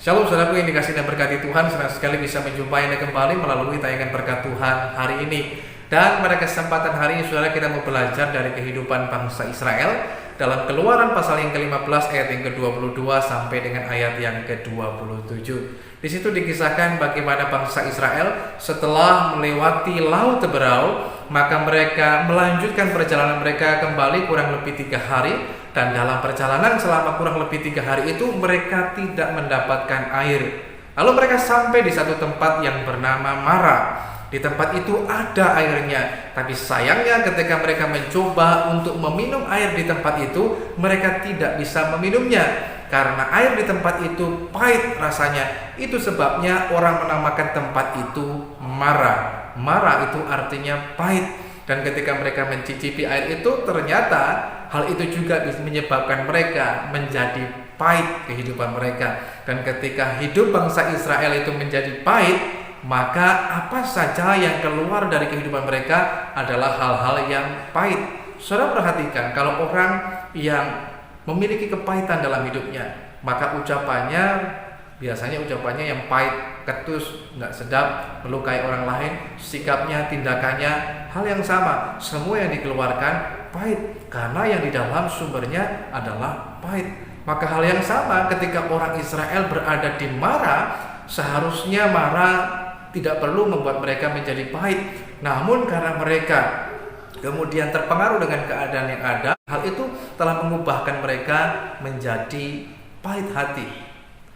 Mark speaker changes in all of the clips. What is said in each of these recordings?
Speaker 1: Shalom saudaraku yang dikasihi dan berkati Tuhan, senang sekali bisa menjumpai Anda kembali melalui tayangan berkat Tuhan hari ini. Dan pada kesempatan hari ini saudara, kita mau belajar dari kehidupan bangsa Israel dalam Keluaran pasal yang ke-15 ayat yang ke-22 sampai dengan ayat yang ke-27. Di situ dikisahkan bagaimana bangsa Israel setelah melewati Laut Teberau, maka mereka melanjutkan perjalanan mereka kembali kurang lebih 3 hari. Dan dalam perjalanan selama kurang lebih 3 hari itu mereka tidak mendapatkan air. Lalu mereka sampai di satu tempat yang bernama Mara. Di tempat itu ada airnya, tapi sayangnya ketika mereka mencoba untuk meminum air di tempat itu, mereka tidak bisa meminumnya karena air di tempat itu pahit rasanya. Itu sebabnya orang menamakan tempat itu Mara. Mara itu artinya pahit. Dan ketika mereka mencicipi air itu, ternyata hal itu juga bisa menyebabkan mereka menjadi pahit kehidupan mereka. Dan ketika hidup bangsa Israel itu menjadi pahit, maka apa saja yang keluar dari kehidupan mereka adalah hal-hal yang pahit. Saudara perhatikan, kalau orang yang memiliki kepahitan dalam hidupnya, maka biasanya ucapannya yang pahit, ketus, nggak sedap, melukai orang lain, sikapnya, tindakannya, hal yang sama. Semua yang dikeluarkan pahit, karena yang di dalam sumbernya adalah pahit. Maka hal yang sama ketika orang Israel berada di Mara, seharusnya Mara tidak perlu membuat mereka menjadi pahit. Namun karena mereka kemudian terpengaruh dengan keadaan yang ada, hal itu telah mengubahkan mereka menjadi pahit hati.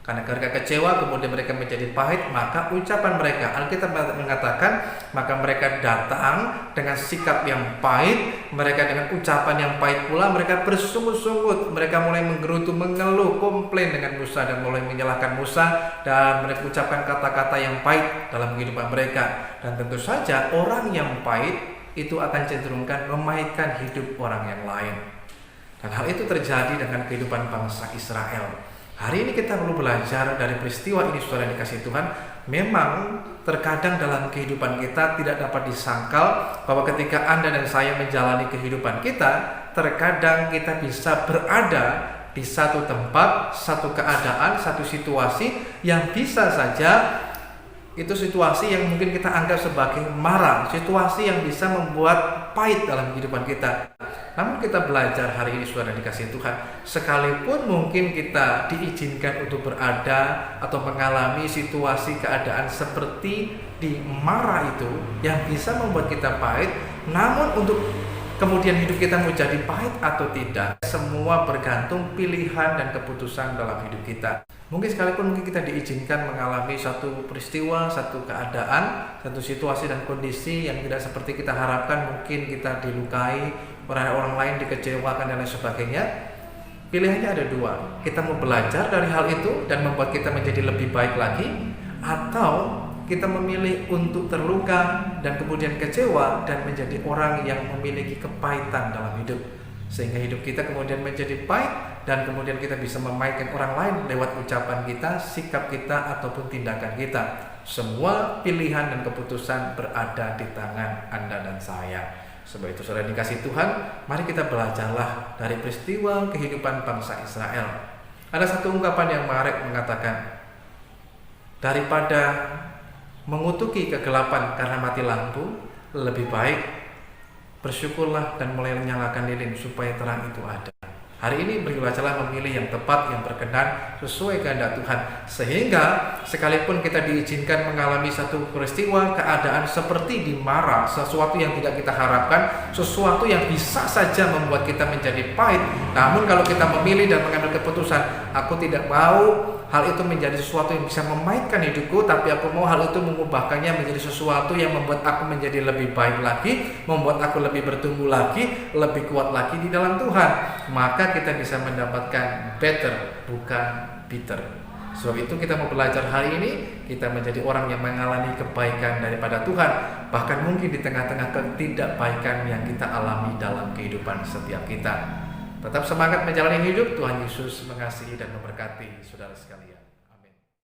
Speaker 1: Karena mereka kecewa, kemudian mereka menjadi pahit, maka ucapan mereka, Alkitab mengatakan, maka mereka datang dengan sikap yang pahit, mereka dengan ucapan yang pahit pula, mereka bersungut-sungut, mereka mulai menggerutu, mengeluh, komplain dengan Musa dan mulai menyalahkan Musa, dan mereka ucapkan kata-kata yang pahit dalam kehidupan mereka. Dan tentu saja orang yang pahit itu akan cenderungkan memahitkan hidup orang yang lain. Dan hal itu terjadi dengan kehidupan bangsa Israel. Hari ini kita perlu belajar dari peristiwa ini, saudara yang dikasihi Tuhan. Memang terkadang dalam kehidupan kita tidak dapat disangkal bahwa ketika Anda dan saya menjalani kehidupan kita, terkadang kita bisa berada di satu tempat, satu keadaan, satu situasi yang bisa saja itu situasi yang mungkin kita anggap sebagai mara, situasi yang bisa membuat pahit dalam kehidupan kita. Namun kita belajar hari ini, saudara dikasihi Tuhan, sekalipun mungkin kita diizinkan untuk berada atau mengalami situasi keadaan seperti di Mara itu yang bisa membuat kita pahit, namun untuk kemudian hidup kita menjadi pahit atau tidak, semua bergantung pilihan dan keputusan dalam hidup kita. Mungkin sekalipun kita diizinkan mengalami satu peristiwa, satu keadaan, satu situasi dan kondisi yang tidak seperti kita harapkan, mungkin kita dilukai, orang lain dikecewakan dan lain sebagainya. Pilihannya ada 2. Kita mau belajar dari hal itu dan membuat kita menjadi lebih baik lagi, atau kita memilih untuk terluka dan kemudian kecewa dan menjadi orang yang memiliki kepahitan dalam hidup, sehingga hidup kita kemudian menjadi pahit dan kemudian kita bisa memahitkan orang lain lewat ucapan kita, sikap kita, ataupun tindakan kita. Semua pilihan dan keputusan berada di tangan Anda dan saya. Sebab itu, saudara dikasihi Tuhan, mari kita belajarlah dari peristiwa kehidupan bangsa Israel. Ada satu ungkapan yang menarik mengatakan, daripada mengutuki kegelapan karena mati lampu, lebih baik bersyukurlah dan mulai menyalakan lilin supaya terang itu ada. Hari ini belajarlah memilih yang tepat, yang berkenan sesuai kehendak Tuhan, sehingga sekalipun kita diizinkan mengalami satu peristiwa keadaan seperti di Mara, sesuatu yang tidak kita harapkan, sesuatu yang bisa saja membuat kita menjadi pahit, namun kalau kita memilih dan mengambil keputusan, aku tidak mau hal itu menjadi sesuatu yang bisa memahitkan hidupku, tapi aku mau hal itu mengubahkannya menjadi sesuatu yang membuat aku menjadi lebih baik lagi, membuat aku lebih bertumbuh lagi, lebih kuat lagi di dalam Tuhan, maka kita bisa mendapatkan better, bukan bitter. Sebab itu kita mau belajar hari ini, kita menjadi orang yang mengalami kebaikan daripada Tuhan, bahkan mungkin di tengah-tengah ketidakbaikan yang kita alami dalam kehidupan setiap kita. Tetap semangat menjalani hidup. Tuhan Yesus mengasihi dan memberkati saudara sekalian.